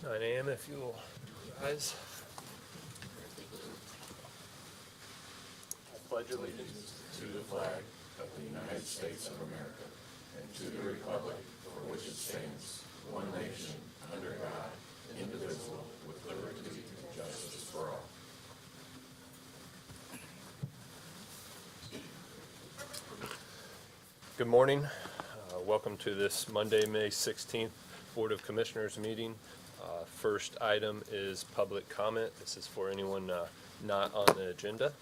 9 a.m. if you will rise. I pledge allegiance to the flag of the United States of America and to the republic for which it stands, one nation, under God, indivisible, with liberty and justice for all. Good morning. Welcome to this Monday, May 16th Board of Commissioners meeting. First item is public comment. This is for anyone not on the agenda.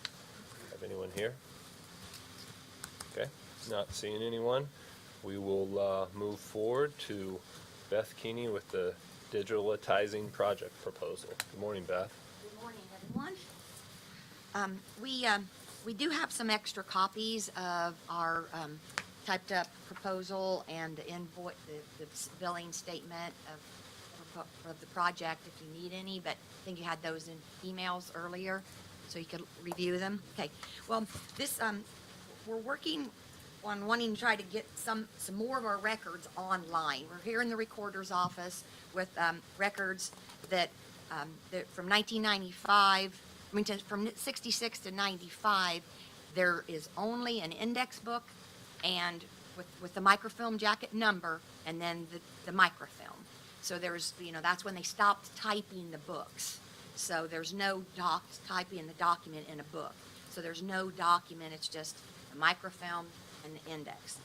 Have anyone here? Okay, not seeing anyone. We will move forward to Beth Keeney with the digitalizing project proposal. Good morning, Beth. Good morning, everyone. We do have some extra copies of our typed up proposal and the invoice, the billing statement of the project if you need any, but I think you had those in emails earlier, so you could review them. Okay, well, this, we're working on wanting to try to get some more of our records online. We're here in the recorder's office with records that from 1995, from 66 to 95, there is only an index book and with the microfilm jacket number and then the microfilm. So there's, that's when they stopped typing the books. So there's no typing the document in a book. So there's no document, it's just the microfilm and the index.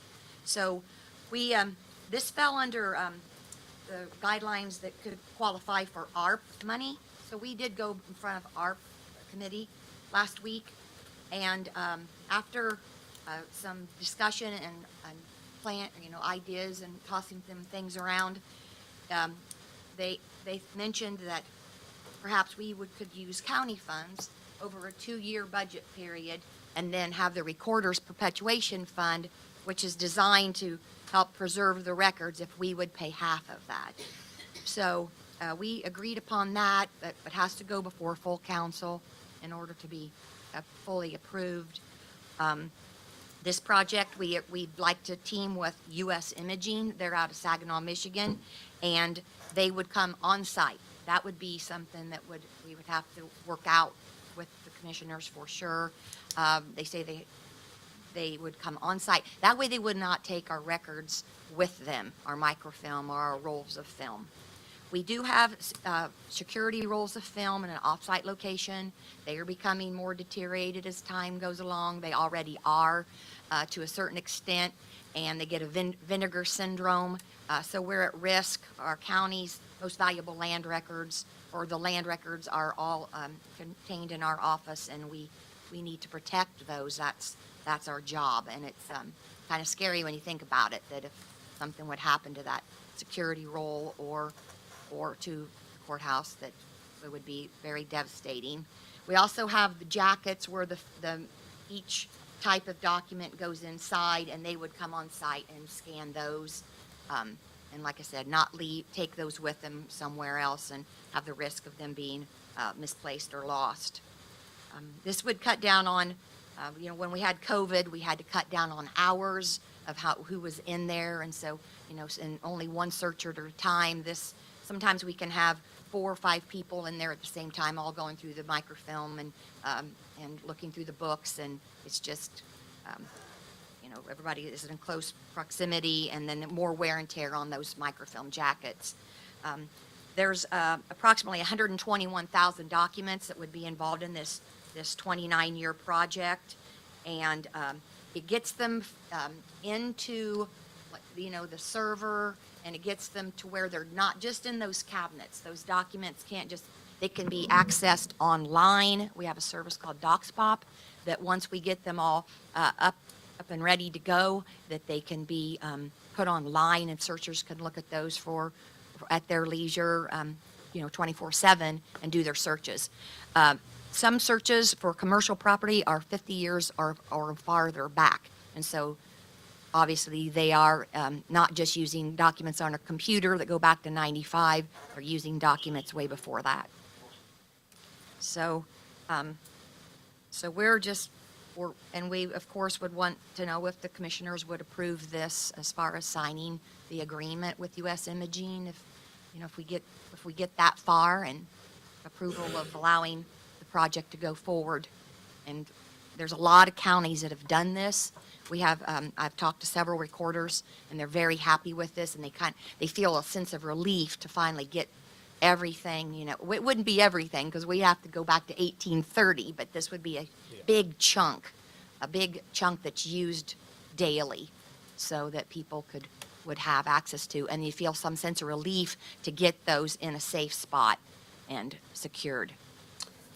So we, this fell under the guidelines that could qualify for ARP money. So we did go in front of ARP committee last week, and after some discussion and plan, ideas and tossing them things around, they mentioned that perhaps we could use county funds over a 2-year budget period and then have the Recorder's Perpetuation Fund, which is designed to help preserve the records if we would pay half of that. So we agreed upon that, but it has to go before full council in order to be fully approved. This project, we'd like to team with U.S. Imaging. They're out of Saginaw, Michigan, and they would come on site. That would be something that we would have to work out with the commissioners for sure. They say they would come on site. That way they would not take our records with them, our microfilm or our rolls of film. We do have security rolls of film in an off-site location. They are becoming more deteriorated as time goes along. They already are to a certain extent, and they get a vinegar syndrome. So we're at risk. Our county's most valuable land records, or the land records, are all contained in our office, and we need to protect those. That's our job, and it's kind of scary when you think about it, that if something would happen to that security roll or to the courthouse, that it would be very devastating. We also have the jackets where each type of document goes inside, and they would come on site and scan those. And like I said, not take those with them somewhere else and have the risk of them being misplaced or lost. This would cut down on, when we had COVID, we had to cut down on hours of who was in there, and so, and only one searcher at a time. Sometimes we can have 4 or 5 people in there at the same time, all going through the microfilm and looking through the books, and it's just, everybody is in close proximity, and then more wear and tear on those microfilm jackets. There's approximately 121,000 documents that would be involved in this 29-year project, and it gets them into the server, and it gets them to where they're not just in those cabinets. Those documents they can be accessed online. We have a service called DocsPop that once we get them all up and ready to go, that they can be put online, and searchers can look at those at their leisure, 24/7, and do their searches. Some searches for commercial property are 50 years or farther back, and so obviously they are not just using documents on a computer that go back to 95, they're using documents way before that. So we of course would want to know if the commissioners would approve this as far as signing the agreement with U.S. Imaging, if if we get that far and approval of allowing the project to go forward. And there's a lot of counties that have done this. We have, I've talked to several recorders, and they're very happy with this, and they feel a sense of relief to finally get everything, it wouldn't be everything, because we have to go back to 1830, but this would be a big chunk that's used daily, so that people would have access to, and you feel some sense of relief to get those in a safe spot and secured.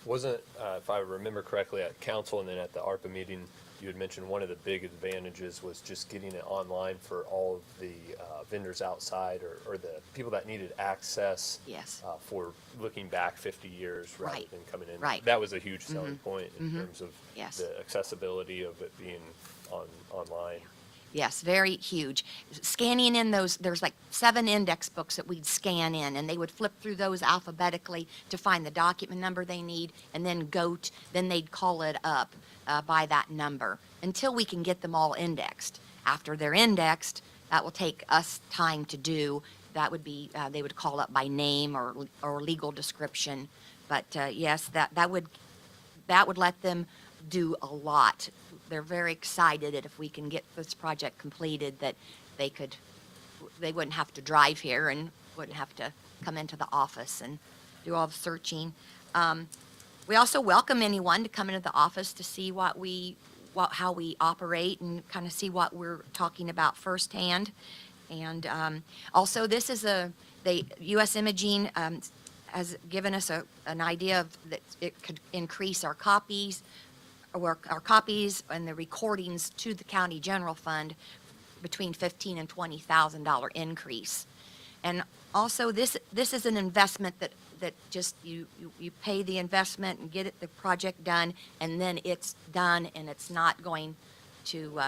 Wasn't, if I remember correctly, at council and then at the ARPA meeting, you had mentioned one of the big advantages was just getting it online for all of the vendors outside, or the people that needed access. Yes. For looking back 50 years rather Right. than coming in. Right. That was a huge selling point in terms of Yes. the accessibility of it being online. Yes, very huge. Scanning in there's like 7 index books that we'd scan in, and they would flip through those alphabetically to find the document number they need, and then then they'd call it up by that number until we can get them all indexed. After they're indexed, that will take us time to do. That would be, they would call up by name or legal description. But yes, that would let them do a lot. They're very excited that if we can get this project completed, that they wouldn't have to drive here and wouldn't have to come into the office and do all the searching. We also welcome anyone to come into the office to see how we operate and kind of see what we're talking about firsthand. And also, this is the U.S. Imaging has given us an idea of that it could increase our copies and the recordings to the county general fund between $15,000 and $20,000 increase. And also, this is an investment that just you pay the investment and get the project done, and then it's done, and it's not going to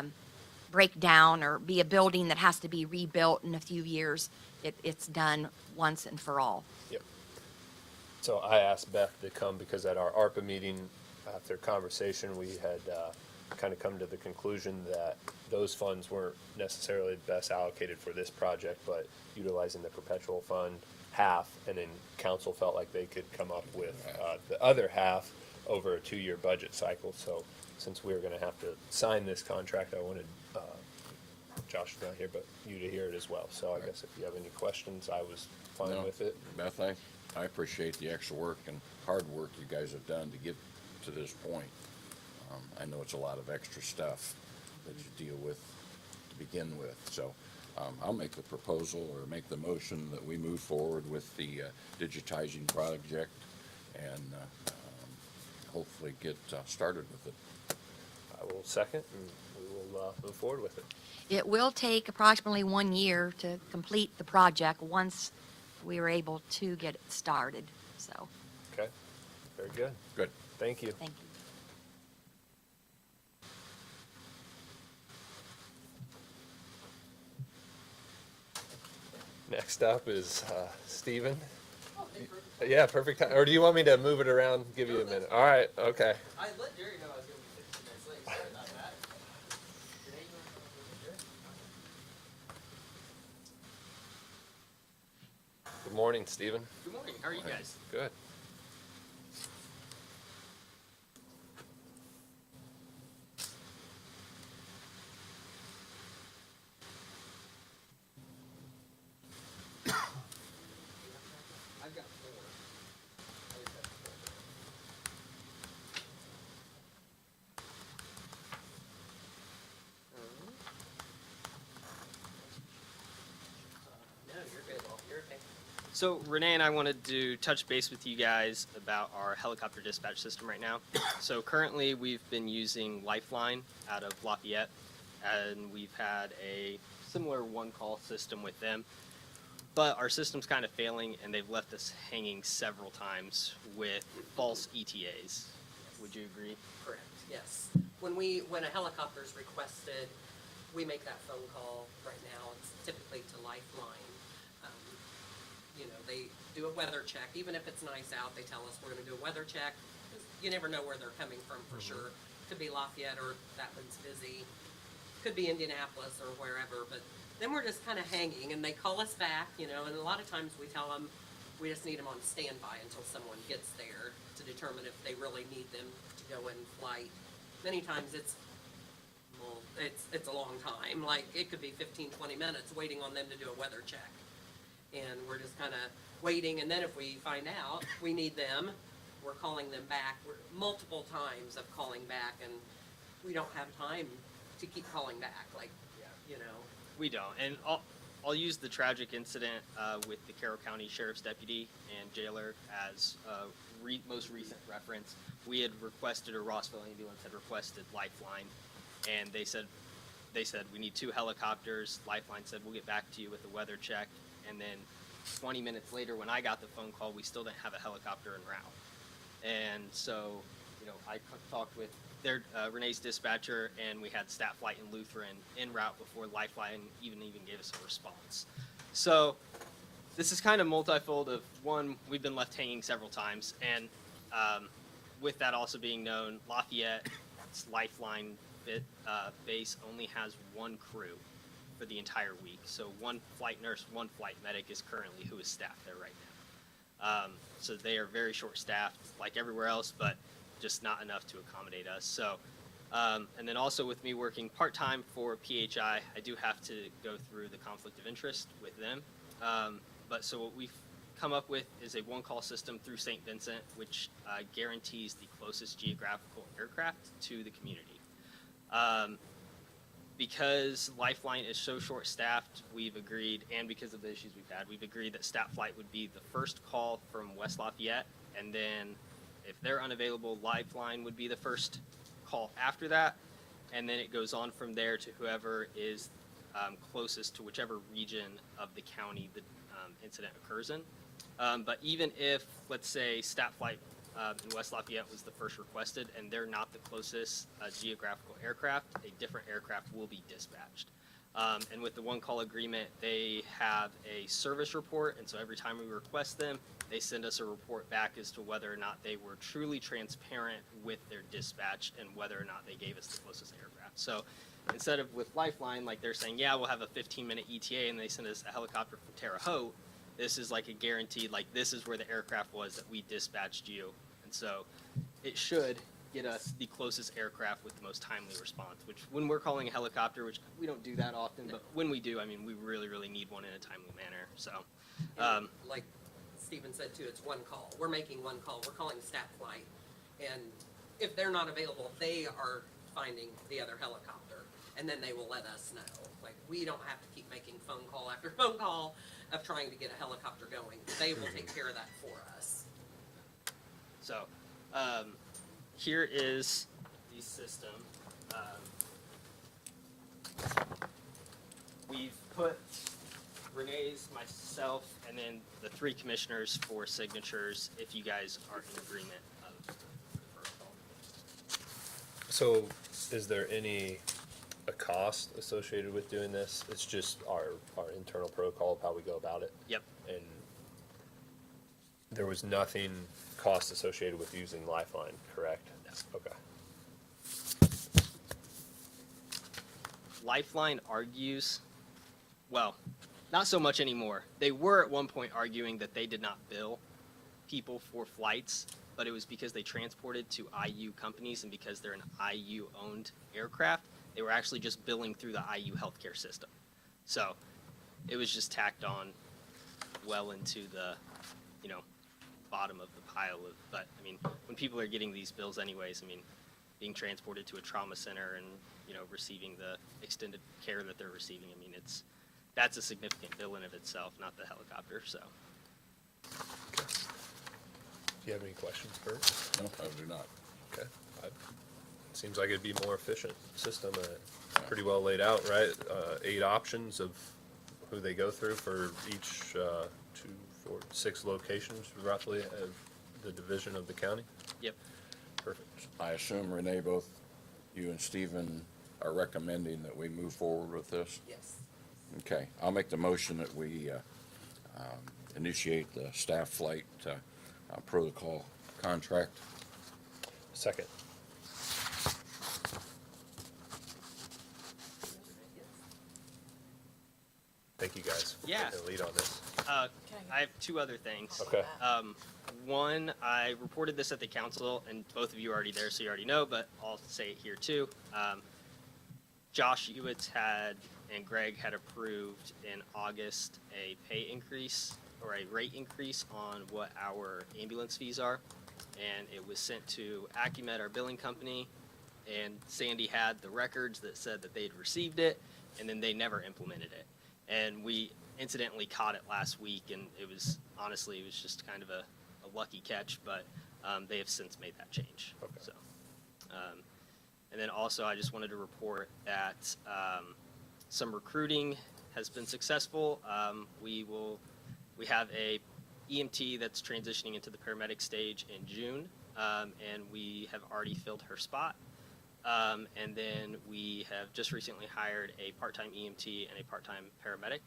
break down or be a building that has to be rebuilt in a few years. It's done once and for all. Yep. So I asked Beth to come because at our ARPA meeting, after conversation, we had kind of come to the conclusion that those funds weren't necessarily best allocated for this project, but utilizing the perpetual fund half, and then council felt like they could come up with the other half over a 2-year budget cycle. So since we were going to have to sign this contract, I wanted, Josh is not here, but you to hear it as well. So I guess if you have any questions, I was fine No, with it. Beth, I appreciate the extra work and hard work you guys have done to get to this point. I know it's a lot of extra stuff that you deal with to begin with. So I'll make the proposal or make the motion that we move forward with the digitizing project and hopefully get started with it. I will second, and we will move forward with it. It will take approximately 1 year to complete the project once we were able to get it started. So, Okay, very good. Good. Thank you. thank you. Next up is Stephen. Yeah, perfect time. Or do you want me to move it around, give you a minute? All right, okay. I let Jerry know I was going to be 15 minutes late. Sorry about that. Renee, you want to come over here? Good morning, Stephen. Good morning. How are you guys? Good. I've got 4. I just have 4. No, you're good. You're okay. So Renee and I wanted to touch base with you guys about our helicopter dispatch system right now. So currently we've been using Lifeline out of Lafayette, and we've had a similar one-call system with them. But our system's kind of failing, and they've left us hanging several times with false ETAs. Would you agree? Correct, yes. When a helicopter is requested, we make that phone call right now. It's typically to Lifeline. They do a weather check. Even if it's nice out, they tell us we're gonna do a weather check. 'Cause you never know where they're coming from for sure. Could be Lafayette, or that one's busy. Could be Indianapolis or wherever, but then we're just kind of hanging, and they call us back, you know, and a lot of times we tell them we just need them on standby until someone gets there to determine if they really need them to go in flight. Many times well, it's a long time, like it could be 15, 20 minutes waiting on them to do a weather check. And we're just kind of waiting, and then if we find out we need them, we're calling them back. We're multiple times of calling back, and we don't have time to keep calling back, like, you know. We don't, and I'll use the tragic incident with the Carroll County Sheriff's Deputy and Jailer as most recent reference. We had requested, or Rossville Ambulance had requested Lifeline, and they said we need 2 helicopters. Lifeline said we'll get back to you with a weather check, and then 20 minutes later, when I got the phone call, we still didn't have a helicopter en route. And so, you know, I talked with their Renee's dispatcher, and we had Stat Flight and Lutheran en route before Lifeline even gave us a response. So this is kind of multifold of, one, we've been left hanging several times, and with that also being known, Lafayette's Lifeline base only has 1 crew for the entire week. So 1 flight nurse, 1 flight medic is currently who is staffed there right now. So they are very short-staffed, like everywhere else, but just not enough to accommodate us. So, and then also with me working part-time for PHI, I do have to go through the conflict of interest with them. But so what we've come up with is a 1-call system through St. Vincent, which guarantees the closest geographical aircraft to the community. Because Lifeline is so short-staffed, we've agreed, and because of the issues we've had, we've agreed that Stat Flight would be the first call from West Lafayette, and then if they're unavailable, Lifeline would be the first call after that, and then it goes on from there to whoever is closest to whichever region of the county the incident occurs in. But even if, let's say, Stat Flight in West Lafayette was the first requested, and they're not the closest geographical aircraft, a different aircraft will be dispatched. And with the 1-call agreement, they have a service report, and so every time we request them, they send us a report back as to whether or not they were truly transparent with their dispatch and whether or not they gave us the closest aircraft. So instead of with Lifeline, like they're saying, yeah, we'll have a 15-minute ETA, and they send us a helicopter from Terre Haute, this is like a guaranteed, like this is where the aircraft was that we dispatched you. And so it should get us the closest aircraft with the most timely response, which when we're calling a helicopter, which we don't do that often, but when we do, I mean, we really, really need one in a timely manner. So, And like Stephen said too, it's 1 call. We're making 1 call. We're calling Stat Flight. And if they're not available, they are finding the other helicopter, and then they will let us know. Like, we don't have to keep making phone call after phone call of trying to get a helicopter going. They will take care of that for us. so here is the system. We've put Renee's, myself, and then the 3 commissioners for signatures if you guys are in agreement of the protocol. So is there a cost associated with doing this? It's just our internal protocol of how we go about it? Yep. And there was nothing cost associated with using Lifeline, correct? Yes. Okay. Lifeline argues, well, not so much anymore. They were at one point arguing that they did not bill people for flights, but it was because they transported to IU companies, and because they're an IU-owned aircraft, they were actually just billing through the IU healthcare system. So it was just tacked on well into the, you know, bottom of the pile of, but I mean, when people are getting these bills anyways, I mean, being transported to a trauma center and, you know, receiving the extended care that they're receiving, I mean, that's a significant bill in of itself, not the helicopter, so. Do you have any questions, Bert? No, I do not. Okay. Seems like it'd be a more efficient system. Pretty well laid out, right? 8 options of who they go through for each 2, 4, 6 locations roughly of the division of the county. Yep. Perfect. I assume, Renee, both you and Stephen are recommending that we move forward with this? Yes. Okay, I'll make the motion that we initiate the Staff Flight protocol contract. Second. Thank you guys for Yeah. taking the lead on this. I have two other things. Okay. One, I reported this at the council, and both of you are already there, so you already know, but I'll say it here too. Josh Ewitz and Greg had approved in August a pay increase or a rate increase on what our ambulance fees are. And it was sent to Acumet, our billing company, and Sandy had the records that said that they'd received it, and then they never implemented it. And we incidentally caught it last week, and it was just kind of a lucky catch, but they have since made that change. Okay. So, and then also I just wanted to report that some recruiting has been successful. We have a EMT that's transitioning into the paramedic stage in June, and we have already filled her spot. And then we have just recently hired a part-time EMT and a part-time paramedic.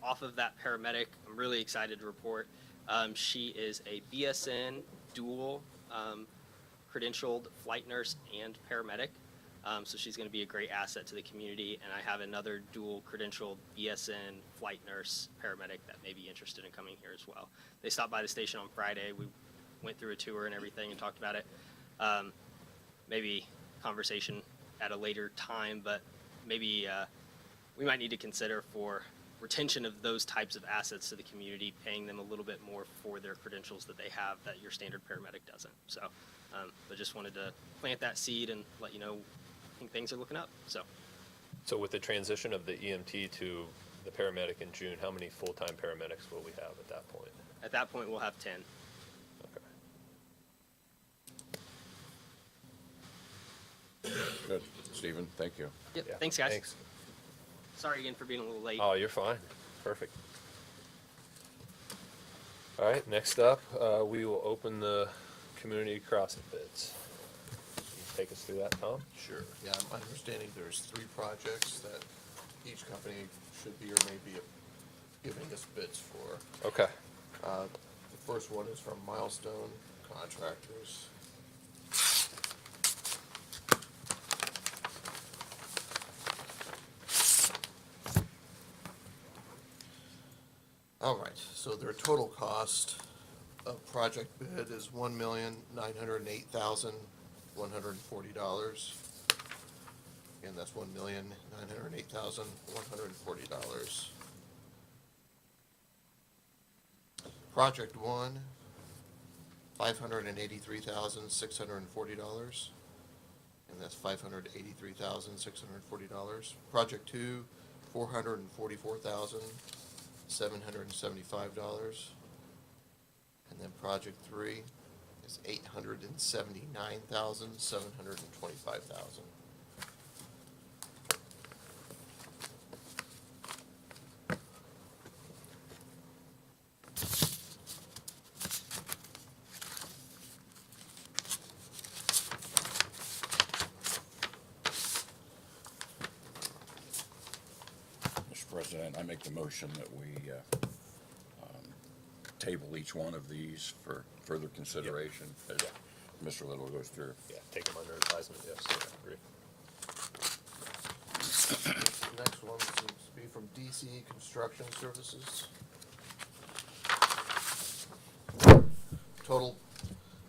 Off of that paramedic, I'm really excited to report she is a BSN dual credentialed flight nurse and paramedic. So she's going to be a great asset to the community. And I have another dual credentialed BSN flight nurse paramedic that may be interested in coming here as well. They stopped by the station on Friday. We went through a tour and everything and talked about it. Maybe conversation at a later time, but maybe we might need to consider for retention of those types of assets to the community, paying them a little bit more for their credentials that they have that your standard paramedic doesn't. So, but just wanted to plant that seed and let you know I think things are looking up. So with the transition of the EMT to the paramedic in June, how many full-time paramedics will we have at that point? At that point, we'll have 10. Okay. Good. Stephen, thank you. Yep. Yeah, Thanks, guys. Thanks. Sorry again for being a little late. Oh, you're fine. Perfect. All right, next up, we will open the community crossing bids. Can you take us through that, Tom? Sure, yeah, my understanding there's 3 projects that each company should be or may be giving us bids for. Okay. The first one is from Milestone Contractors. All right, so their total cost of project bid is $1,908,140. Again, that's $1,908,140. Project 1, $583,640, and that's $583,640. Project 2, $444,775, and then project 3 is $879,725. Mr. President, I make the motion that we table each one of these for further consideration as Mr. Little goes through. Yeah, take them under advisement, yes, I agree. The next one seems to be from DC Construction Services. Total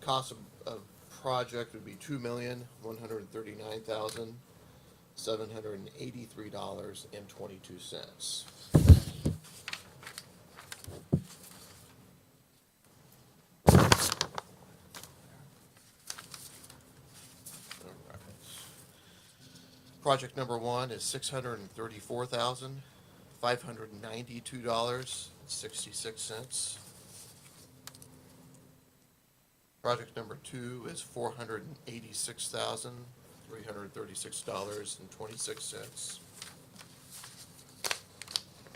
cost of project would be $2,139,783.22. Project number 1 is $634,592.66. Project number 2 is $486,336.26.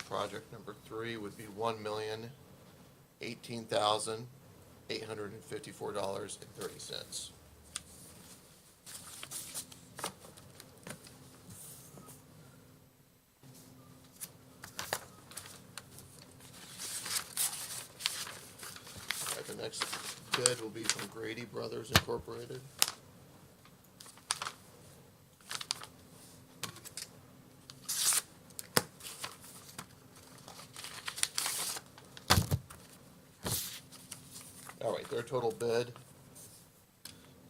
Project number 3 would be $1,018,854.30. The next bid will be from Grady Brothers Incorporated. All right, their total bid,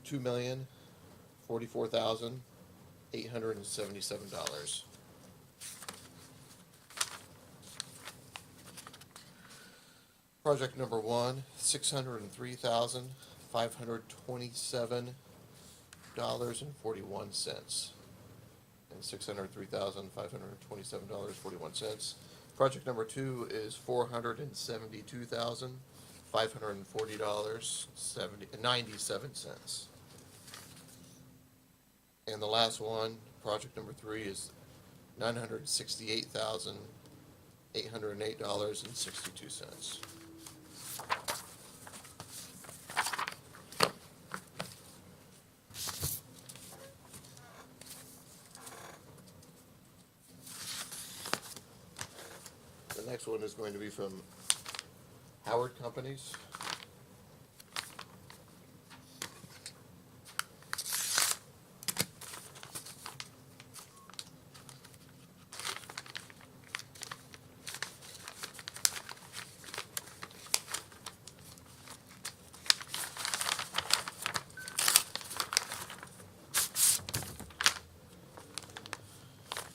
$2,044,877. Project number one, $603,527.41. And $603,527.41. Project number two is $472,540.97. And the last one, project number three, is $968,808.62. The next one is going to be from Howard Companies.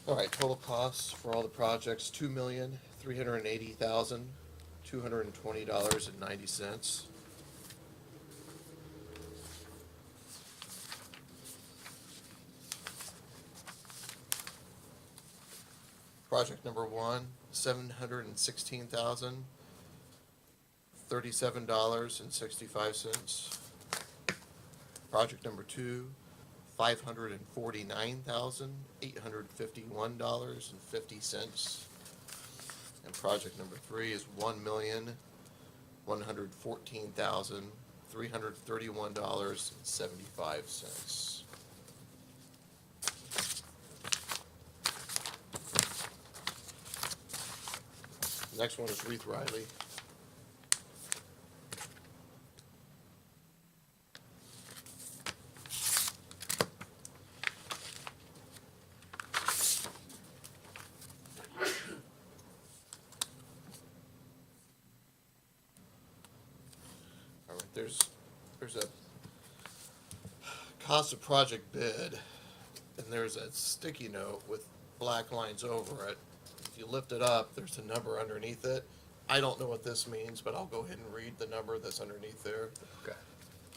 All right, total costs for all the projects, $2,380,220.90. Project number one, $716,037.65. Project number two, $549,851.50. And project number three is $1,114,331.75. Next one is Reith Riley. All right, there's a cost of project bid, and there's a sticky note with black lines over it. If you lift it up, there's a number underneath it. I don't know what this means, but I'll go ahead and read the number that's underneath there. Okay.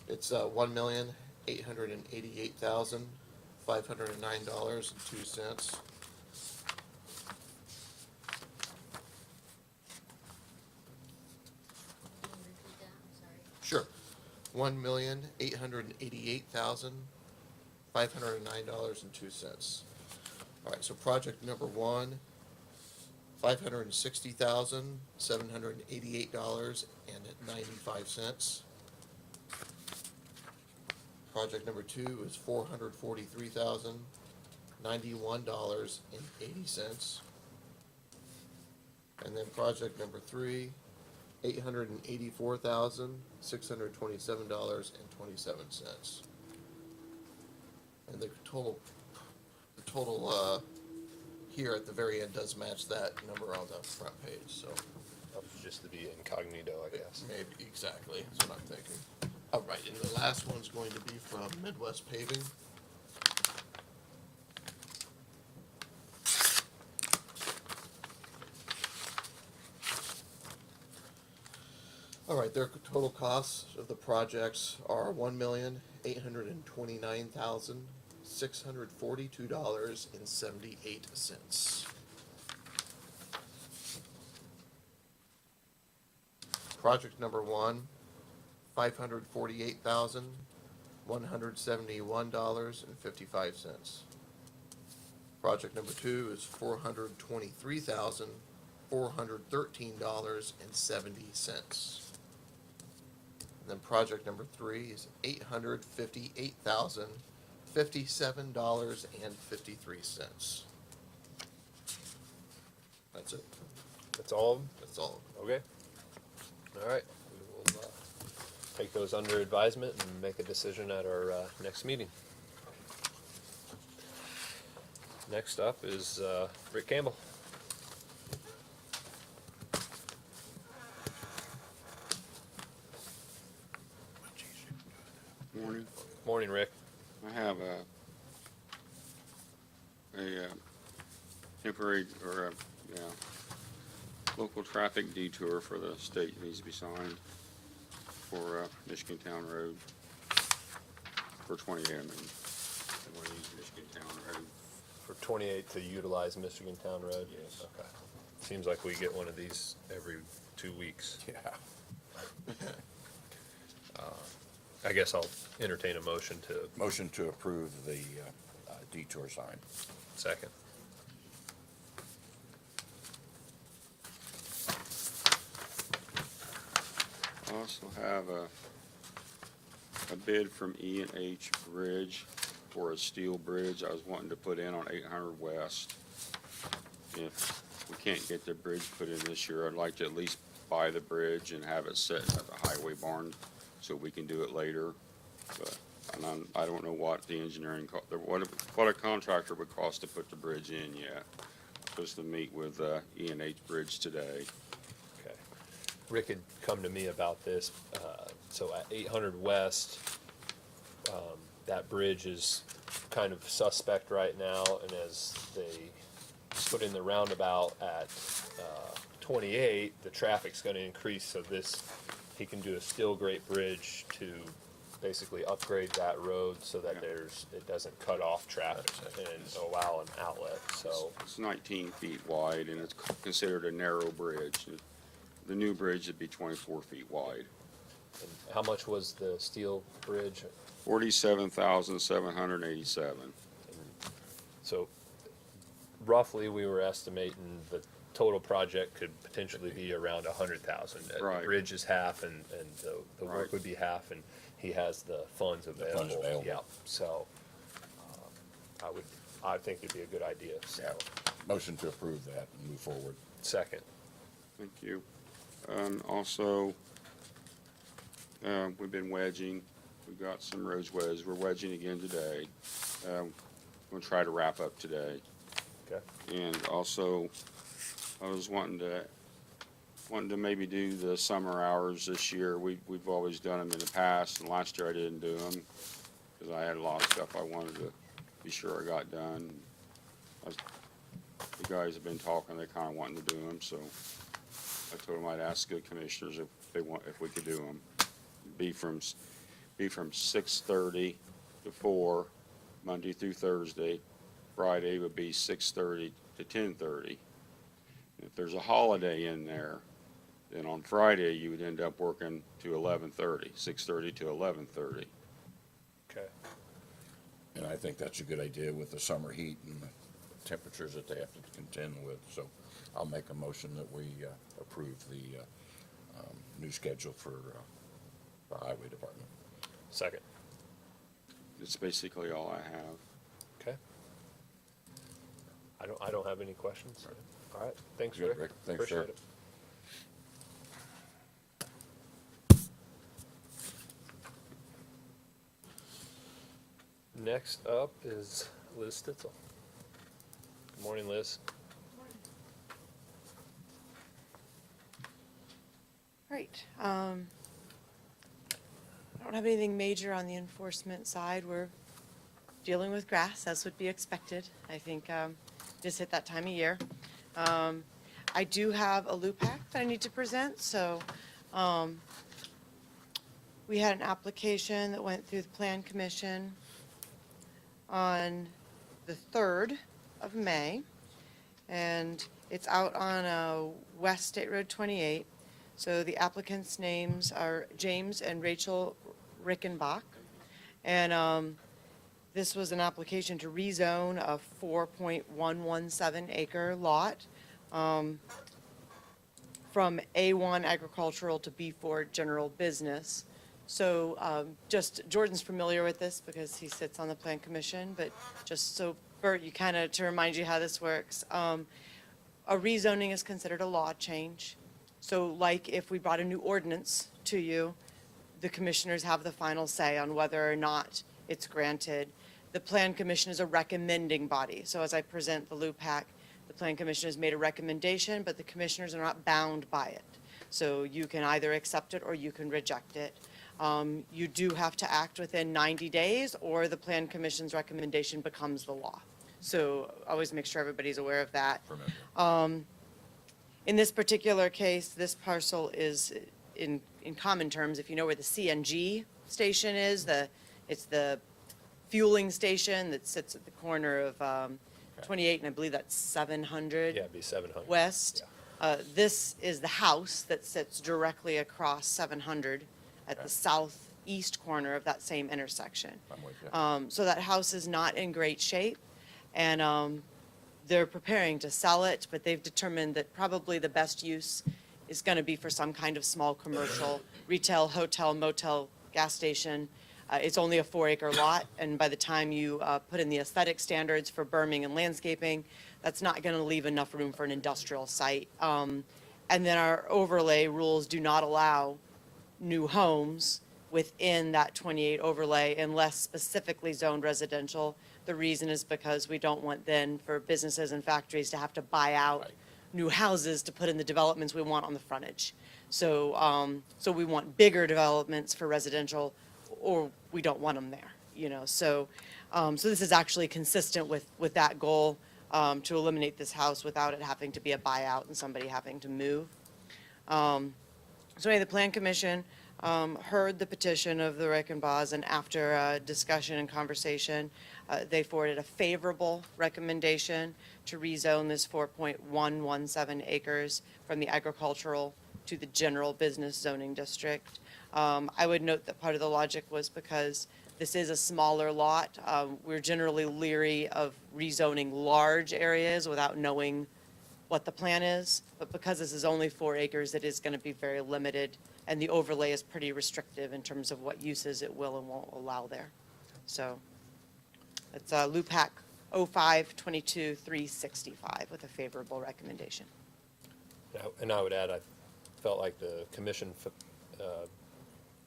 It's $1,888,509.02. Sure. $1,888,509.02. All right, so project number one, $560,788.95. Project number two is $443,091.80. And then project number three, $884,627.27. And the total here at the very end does match that number on the front page, so Just to be incognito, I guess. maybe, exactly, that's what I'm thinking. All right, and the last one's going to be from Midwest Paving. All right, their total costs of the projects are $1,829,642.78. Project number one, $548,171.55. Project number two is $423,413.70. And then project number three is $858,057.53. That's it. That's all of them? That's all. Okay. All right. We will take those under advisement and make a decision at our next meeting. Next up is Rick Campbell. Morning. Morning, Rick. I have a temporary or local traffic detour for the state needs to be signed for Michigan Town Road for 20 I want to use Michigan Town Road. For 28 to utilize Michigan Town Road? Yes. Okay. Seems like we get one of these every 2 weeks. Yeah. I guess I'll entertain a motion to Motion to approve the detour sign. second. I also have a bid from E&H Bridge for a steel bridge I was wanting to put in on 800 West. If we can't get the bridge put in this year, I'd like to at least buy the bridge and have it set at the highway barn so we can do it later. But, and I don't know what the engineering, what a contractor would cost to put the bridge in yet. I'm supposed to meet with E&H Bridge today. Okay. Rick had come to me about this. So at 800 West, that bridge is kind of suspect right now, and as they put in the roundabout at 28, the traffic's going to increase, so he can do a steel grate bridge to basically upgrade that road so that it doesn't cut off traffic and allow an outlet, so. It's 19 feet wide and it's considered a narrow bridge. The new bridge would be 24 feet wide. And how much was the steel bridge? 47,787. So roughly, we were estimating the total project could potentially be around 100,000. Right. The bridge is half and the work Right. would be half, and he has the funds available. funds available. Yeah, so I think it'd be a good idea, so. Yeah. Motion to approve that and move forward. Second. Thank you. Also, we've been wedging. We've got some roads wedged. We're wedging again today. We'll try to wrap up today. Okay. And also, I was wanting to maybe do the summer hours this year. We've always done them in the past, and last year I didn't do them because I had a lot of stuff I wanted to be sure I got done. The guys have been talking, they're kind of wanting to do them, so I told them I'd ask the commissioners if we could do them. Be from 6:30 to 4, Monday through Thursday. Friday would be 6:30 to 10:30. If there's a holiday in there, then on Friday you would end up working to 11:30, 6:30 to 11:30. Okay. And I think that's a good idea with the summer heat and the temperatures that they have to contend with. So I'll make a motion that we approve the new schedule for the highway department. Second. That's basically all I have. Okay. I don't have any questions. All right. Thanks, Good, Rick. Rick. Thanks, sir. Appreciate it. Next up is Liz Stitzel. Good morning, Liz. Right. I don't have anything major on the enforcement side. We're dealing with grass, as would be expected. I think just hit that time of year. I do have a LUPAC that I need to present, so we had an application that went through the Plan Commission on the 3rd of May, and it's out on West State Road 28. So the applicants' names are James and Rachel Rickenbach. And this was an application to rezone a 4.117 acre lot from A1 agricultural to B4 general business. So just, Jordan's familiar with this because he sits on the Plan Commission, but just so, Bert, you kind of, to remind you how this works, a rezoning is considered a law change. So like if we brought a new ordinance to you, the commissioners have the final say on whether or not it's granted. The Plan Commission is a recommending body. So as I present the LUPAC, the Plan Commission has made a recommendation, but the commissioners are not bound by it. So you can either accept it or you can reject it. you do have to act within 90 days, or the Plan Commission's recommendation becomes the law. So always make sure everybody's aware of that. In this particular case, this parcel is, in common terms, if you know where the CNG station is, it's the fueling station that sits at the corner of 28, and I believe that's 700. Yeah, it'd be 700. West. This is the house that sits directly across 700 at the southeast corner of that same intersection. I'm with you. So that house is not in great shape, and they're preparing to sell it, but they've determined that probably the best use is going to be for some kind of small commercial, retail, hotel, motel, gas station. It's only a 4-acre lot, and by the time you put in the aesthetic standards for berming and landscaping, that's not going to leave enough room for an industrial site. And then our overlay rules do not allow new homes within that 28 overlay unless specifically zoned residential. The reason is because we don't want then for businesses and factories to have to buy out Right. new houses to put in the developments we want on the frontage. So, so we want bigger developments for residential, or we don't want them there, you know. So, so this is actually consistent with that goal, to eliminate this house without it having to be a buyout and somebody having to move. So anyway, the Plan Commission heard the petition of the Reichenbachs, and after discussion and conversation, they forwarded a favorable recommendation to rezone this 4.117 acres from the agricultural to the general business zoning district. I would note that part of the logic was because this is a smaller lot. We're generally leery of rezoning large areas without knowing what the plan is, but because this is only 4 acres, it is going to be very limited, and the overlay is pretty restrictive in terms of what uses it will and won't allow there. So it's LUPAC 05-22-365 with a favorable recommendation. And I would add, I felt like the commission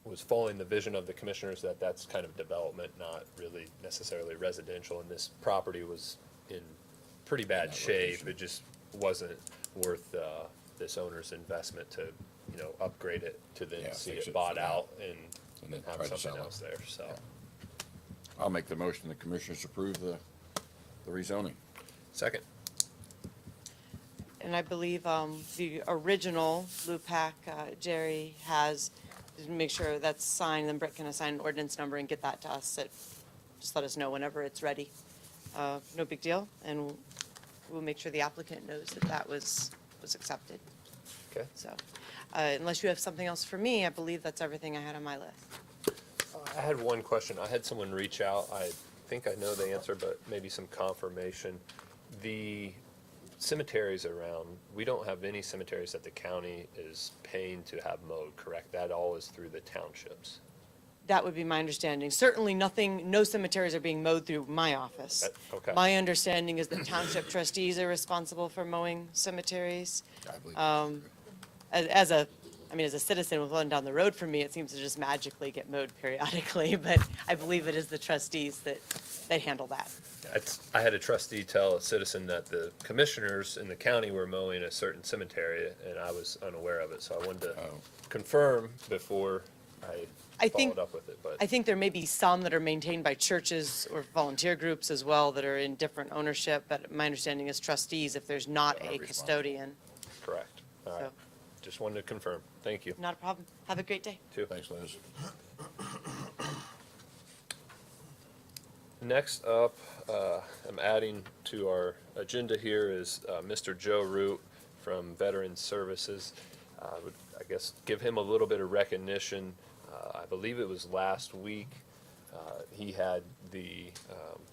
was following the vision of the commissioners that that's kind of development, not really necessarily residential, and this property was in pretty bad shape. It just wasn't worth this owner's investment to, you know, upgrade it to then Yeah, see fix it it bought for now. out And and then have try to something sell it. else there, so. Yeah. I'll make the motion, the commissioners approve the rezoning. Second. And I believe the original LUPAC, Jerry has, just make sure that's signed, then Brett can assign an ordinance number and get that to us. Just let us know whenever it's ready. No big deal, and we'll make sure the applicant knows that that was accepted. Okay. So, unless you have something else for me, I believe that's everything I had on my list. I had one question. I had someone reach out. I think I know the answer, but maybe some confirmation. The cemeteries around, we don't have any cemeteries that the county is paying to have mowed, correct? That all is through the townships. That would be my understanding. Certainly nothing, no cemeteries are being mowed through my office. Okay. My understanding is that township trustees are responsible for mowing cemeteries. I believe As a citizen with one down the road from me, it seems to just magically get mowed periodically, but I believe it is the trustees that handle that. I had a trustee tell a citizen that the commissioners in the county were mowing a certain cemetery, and I was unaware of it, so I wanted to Oh. confirm before I think- followed up with it, but. I think there may be some that are maintained by churches or volunteer groups as well that are in different ownership, but my understanding is trustees, if there's not Are a responsible. custodian. Correct. All right. So- Just wanted to confirm. Thank you. Not a problem. Have a great day. Too. Thanks, Liz. Next up, I'm adding to our agenda here is Mr. Joe Root from Veteran Services. I would, I guess, give him a little bit of recognition. I believe it was last week, he had the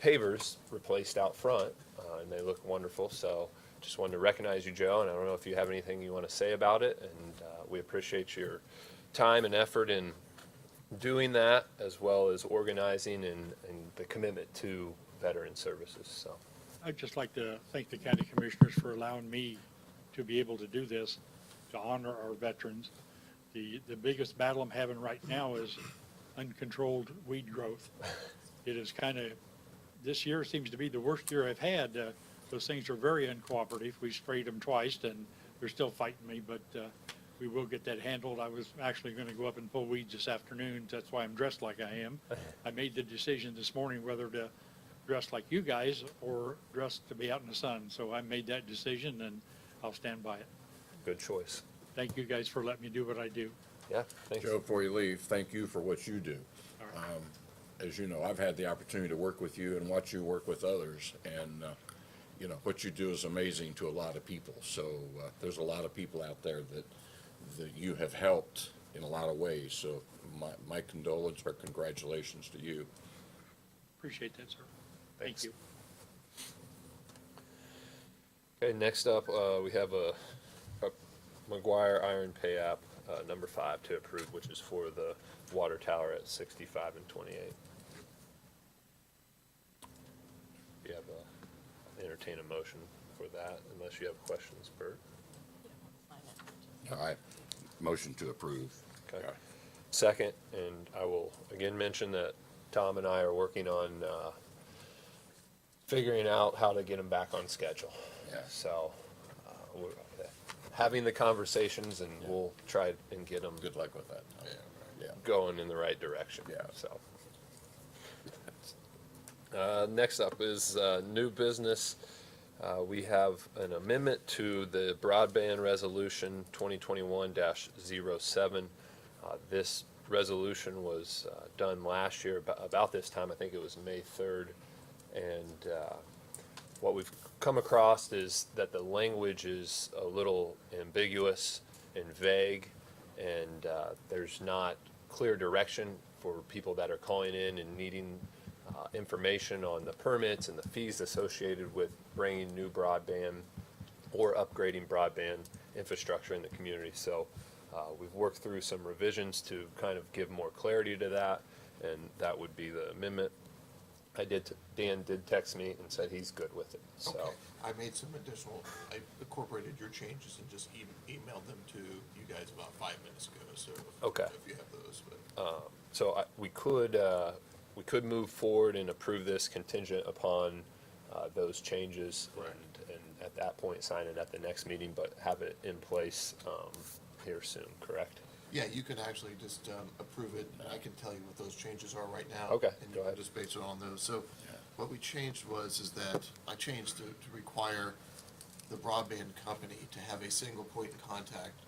pavers replaced out front, and they look wonderful. So just wanted to recognize you, Joe, and I don't know if you have anything you want to say about it. And we appreciate your time and effort in doing that, as well as organizing and the commitment to veteran services, so. I'd just like to thank the county commissioners for allowing me to be able to do this, to honor our veterans. The biggest battle I'm having right now is uncontrolled weed growth. It is kind of, this year seems to be the worst year I've had. Those things are very uncooperative. We sprayed them twice and they're still fighting me, but we will get that handled. I was actually gonna go up and pull weeds this afternoon. That's why I'm dressed like I am. I made the decision this morning whether to dress like you guys or dress to be out in the sun. So I made that decision and I'll stand by it. Good choice. Thank you guys for letting me do what I do. Yeah, thanks. Joe, before you leave, thank you for what you do. All right. As you know, I've had the opportunity to work with you and watch you work with others, and, you know, what you do is amazing to a lot of people. So, there's a lot of people out there that you have helped in a lot of ways, so my condolence or congratulations to you. Appreciate that, sir. Thank Thanks. you. Okay, next up, we have a McGuire Iron Pay App, number 5 to approve, which is for the water tower at 65 and 28. You have entertain a motion for that, unless you have questions, Bert. All right, motion to approve. Okay. Second, and I will again mention that Tom and I are working on figuring out how to get them back on schedule. Yeah. So, we're having the conversations, and we'll try and get them Good luck with that. Yeah. going in the right direction. Yeah. So. Next up is new business. We have an amendment to the broadband resolution 2021-07. This resolution was done last year about this time. I think it was May 3rd. And what we've come across is that the language is a little ambiguous and vague, and there's not clear direction for people that are calling in and needing information on the permits and the fees associated with bringing new broadband or upgrading broadband infrastructure in the community. So we've worked through some revisions to kind of give more clarity to that, and that would be the amendment. Dan did text me and said he's good with it, so. Okay, I made some additional, I incorporated your changes and just emailed them to you guys about 5 minutes ago, so. Okay. If you have those, but. So we could move forward and approve this contingent upon those changes. Right. And at that point, sign it at the next meeting, but have it in place here soon, correct? Yeah, you can actually just approve it, and I can tell you what those changes are right now. Okay, And go you can ahead. just base it on those. So what we changed is that I changed to require the broadband company to have a single point in contact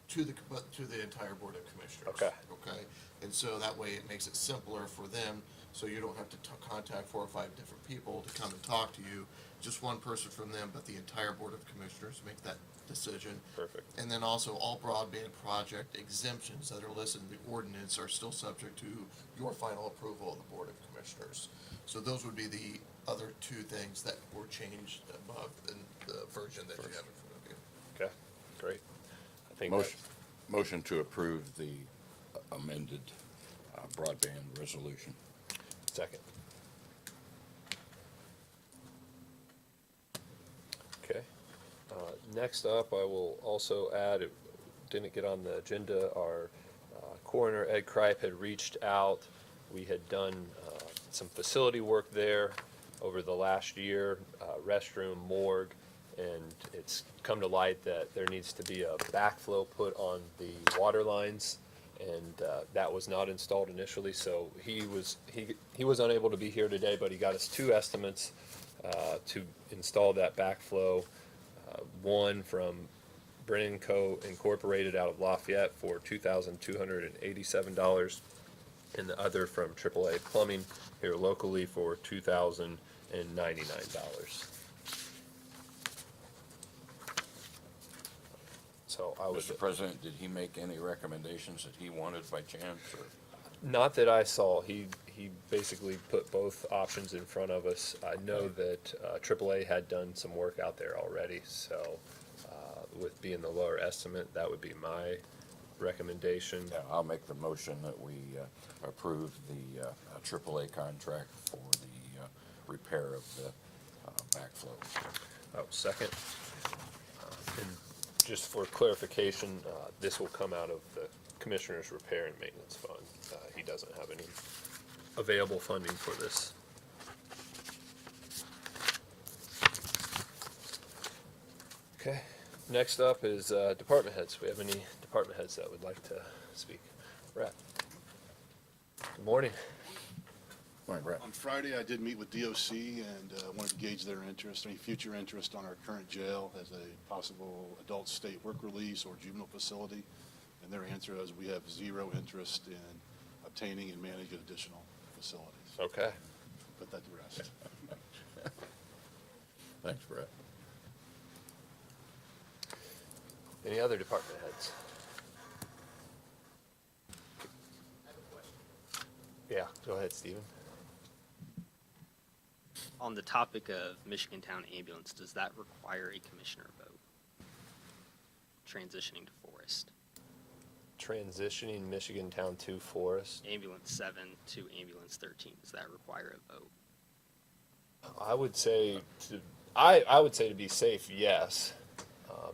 to the entire Board of Commissioners. Okay. Okay? And so that way it makes it simpler for them, so you don't have to contact 4 or 5 different people to come and talk to you. Just one person from them, but the entire Board of Commissioners make that decision. Perfect. And then also, all broadband project exemptions that are listed in the ordinance are still subject to your final approval of the Board of Commissioners. So those would be the other 2 things that were changed above in the version that you have in front of you. Okay, great. I think Motion to approve the amended broadband resolution. Second. Okay. Next up, I will also add, it didn't get on the agenda, our coroner, Ed Kripe, had reached out. We had done some facility work there over the last year, restroom, morgue, and it's come to light that there needs to be a backflow put on the water lines, and that was not installed initially, so he was unable to be here today, but he got us 2 estimates to install that backflow. One from Brennan Co. Incorporated out of Lafayette for $2,287, and the other from AAA Plumbing here locally for $2,099. So I was. Mr. President, did he make any recommendations that he wanted by chance, or? Not that I saw. He basically put both options in front of us. I know that AAA had done some work out there already, so with being the lower estimate, that would be my recommendation. Yeah, I'll make the motion that we approve the AAA contract for the repair of the backflow. Oh, second. And just for clarification, this will come out of the Commissioner's Repair and Maintenance Fund. He doesn't have any available funding for this. Okay, next up is department heads. We have any department department heads that would like to speak? Brett? Good morning. Morning, Brett. On Friday, I did meet with DOC and wanted to gauge their interest, any future interest on our current jail as a possible adult state work release or juvenile facility. And their answer is we have zero interest in obtaining and managing additional facilities. Okay. Put that to rest. Thanks, Brett. Any other department heads? Yeah, go ahead, Stephen. On the topic of Michigan Town Ambulance, does that require a commissioner vote? Transitioning to Forest. Transitioning Michigan Town to Forest. Ambulance 7 to Ambulance 13, does that require a vote? I would say I would say to be safe, yes,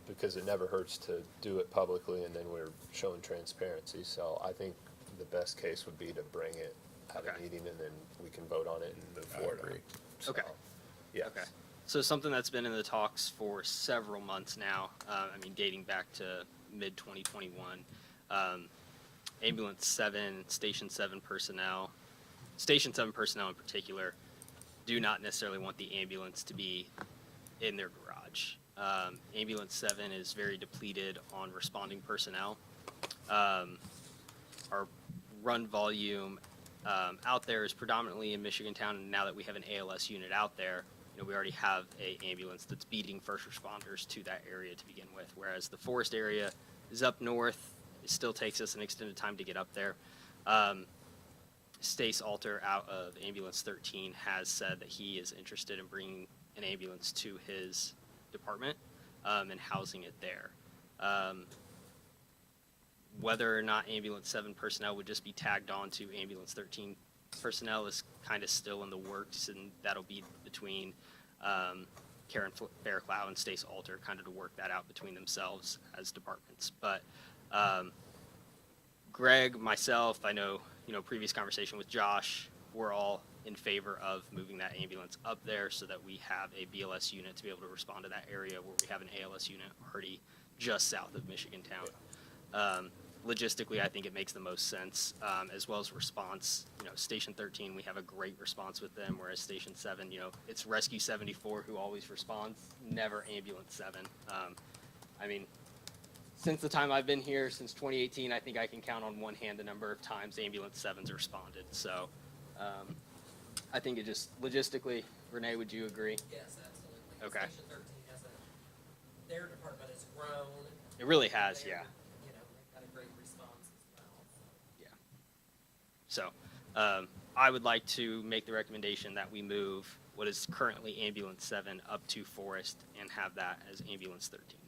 because it never hurts to do it publicly, and then we're showing transparency. So I think the best case would be to bring it at a Okay. meeting, and then we can vote on it and move forward. agree. So, Okay. Yes. Okay. So something that's been in the talks for several months now, I mean, dating back to mid-2021, Ambulance 7, Station 7 personnel in particular, do not necessarily want the ambulance to be in their garage. Ambulance 7 is very depleted on responding personnel. Our run volume out there is predominantly in Michigan Town, and now that we have an ALS unit out there, we already have a ambulance that's beating first responders to that area to begin with, whereas the Forest area is up north. It still takes us an extended time to get up there. Stace Alter out of Ambulance 13 has said that he is interested in bringing an ambulance to his department and housing it there. Whether or not Ambulance 7 personnel would just be tagged on to Ambulance 13 personnel is kind of still in the works, and that'll be between Karen Fairclough and Stace Alter, kind of to work that out between themselves as departments. But Greg, myself, I know, previous conversation with Josh, we're all in favor of moving that ambulance up there so that we have a BLS unit to be able to respond to that area where we have an ALS unit already just south of Michigan Town. Logistically, I think it makes the most sense, as well as response. Station 13, we have a great response with them, whereas Station 7, it's Rescue 74 who always responds, never Ambulance 7. I mean, since the time I've been here, since 2018, I think I can count on one hand the number of times Ambulance 7's responded. So I think it just, logistically, Renee, would you agree? Yes, absolutely. Okay. Station 13 their department has grown. It really has, They're, yeah. They've got a great response as well. So I would like to make the recommendation that we move what is currently Ambulance 7 up to Forest and have that as Ambulance 13.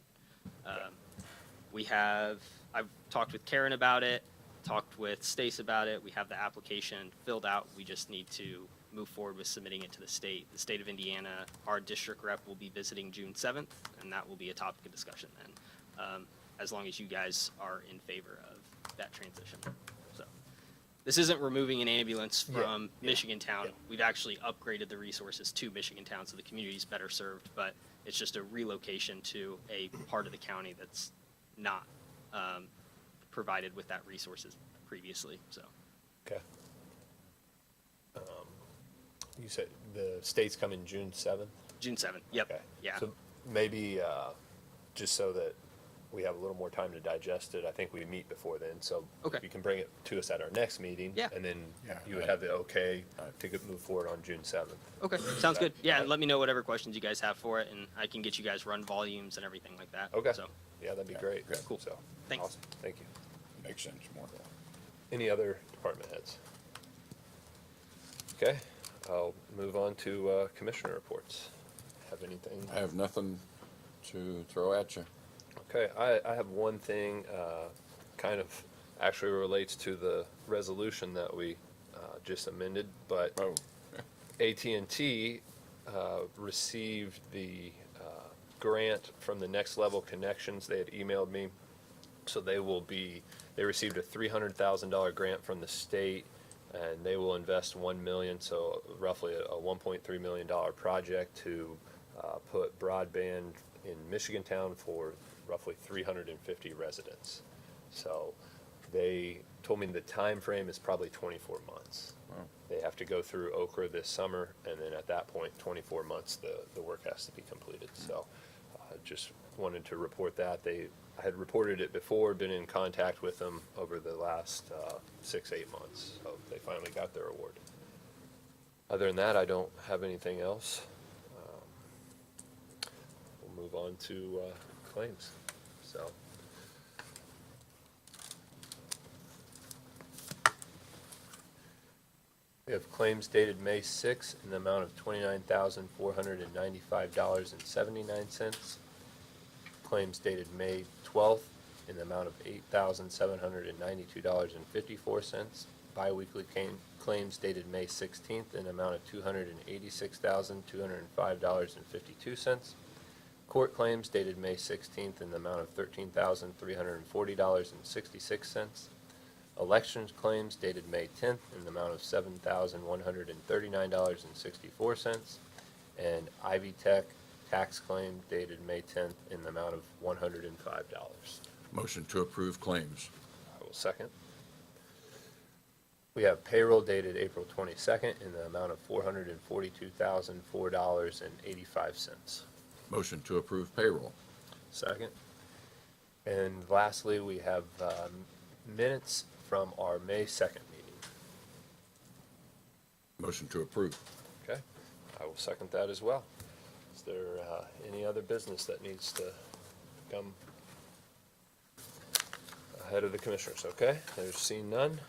I've talked with Karen about it, talked with Stace about it. We have the application filled out. We just need to move forward with submitting it to the state. The state of Indiana, our district rep will be visiting June 7th, and that will be a topic of discussion then, as long as you guys are in favor of that transition. So this isn't removing an ambulance from Michigan Town. Yeah. We've actually upgraded the resources to Michigan Town so the community's better served, but it's just a relocation to a part of the county that's not provided with that resources previously. So Okay. You said the state's coming June 7th? June 7th. Yep. Okay. Yeah. So maybe, just so that we have a little more time to digest it, I think we meet before then. So Okay. if you can bring it to us at our next meeting. Yeah. And then Yeah, you would right. have the okay to move forward on June 7th. Okay. Sounds good. Yeah. And let me know whatever questions you guys have for it, and I can get you guys run volumes and everything like that. Okay. So Yeah, that'd be Yeah, great. good. Cool. So, Thanks. awesome. Thank you. Makes sense more. Any other department heads? Okay, I'll move on to commissioner reports. Have anything? I have nothing to throw at you. Okay, I have one thing, kind of actually relates to the resolution that we just amended, but Oh, AT&T received the grant from the Next Level Connections. They had emailed me. So they received a $300,000 grant from the state, and they will invest $1 million, so roughly a $1.3 million project to put broadband in Michigan Town for roughly 350 residents. So they told me the time frame is probably 24 months. They have to go through Okra this summer, and then at that point, 24 months, the work has to be completed. So just wanted to report that. I had reported it before, been in contact with them over the last 6-8 months, so they finally got their award. Other than that, I don't have anything else. We'll move on to claims. So. We have claims dated May 6 in the amount of $29,495.79. Claims dated May 12th in the amount of $8,792.54. Biweekly claims dated May 16th in the amount of $286,205.52. Court claims dated May 16th in the amount of $13,340.66. Elections claims dated May 10th in the amount of $7,139.64. And Ivy Tech tax claim dated May 10th in the amount of $105. Motion to approve claims. I will second. We have payroll dated April 22nd in the amount of $442,004.85. Motion to approve payroll. Second. And lastly, we have minutes from our May 2nd meeting. Motion to approve. Okay, I will second that as well. Is there any other business that needs to come ahead of the commissioners? Okay, there's seen none.